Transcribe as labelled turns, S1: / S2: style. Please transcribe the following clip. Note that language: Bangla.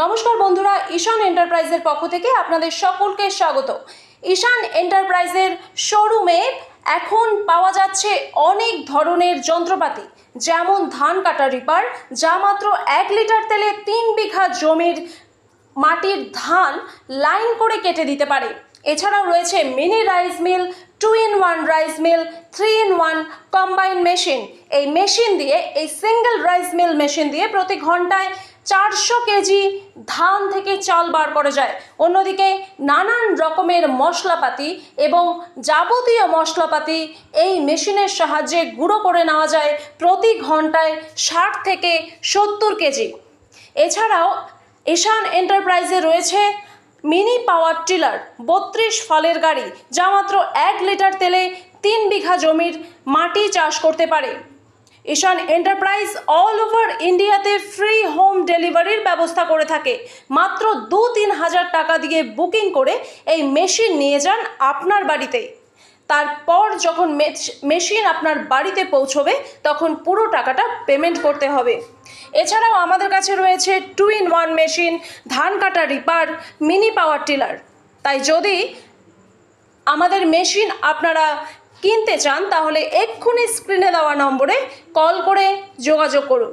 S1: নমস্কার বন্ধুরা, ঈশান এন্টারপ্রাইজের পক্ষ থেকে আপনাদের সকলকে স্বাগত। ঈশান এন্টারপ্রাইজের শোরুমে এখন পাওয়া যাচ্ছে অনেক ধরনের যন্ত্রপাতি, যেমন ধান কাটা রিপার, যা মাত্র 1 লিটার তেলে 3 বিঘা জমির মাটির ধান লাইন করে কেটে দিতে পারে। এছাড়াও রয়েছে mini rice mill, 2-in-1 rice mill, 3-in-1 combine machine. এই মেশিন দিয়ে, এই সিঙ্গেল রাইস মিল মেশিন দিয়ে প্রতি ঘন্টায় 400 কেজি ধান থেকে চাল বার করা যায়। অন্যদিকে নানান রকমের মশলাপাতি এবং যাবতীয় মশলাপাতি এই মেশিনের সাহায্যে গুঁড়ো করে নেওয়া যায় প্রতি ঘন্টায় 60 থেকে 70 কেজি। এছাড়াও ঈশান এন্টারপ্রাইজে রয়েছে মিনি পাওয়ার টিলার, 32 ফলের গাড়ি, যা মাত্র 1 লিটার তেলে 3 বিঘা জমির মাটি চাষ করতে পারে। ঈশান এন্টারপ্রাইজ অল ওভার ইন্ডিয়াতে ফ্রি হোম ডেলিভারির ব্যবস্থা করে থাকে। মাত্র 2-3 হাজার টাকা দিয়ে বুকিং করে এই মেশিন নিয়ে যান আপনার বাড়িতে। তারপর যখন মেশিন আপনার বাড়িতে পৌঁছবে তখন পুরো টাকাটা পেমেন্ট করতে হবে। এছাড়াও আমাদের কাছে রয়েছে 2-in-1 মেশিন, ধান কাটা রিপার, মিনি পাওয়ার টিলার। তাই যদি আমাদের মেশিন আপনারা কিনতে চান তাহলে এক্ষুনি স্ক্রিনে দেওয়া নম্বরে কল করে যোগাযোগ করুন।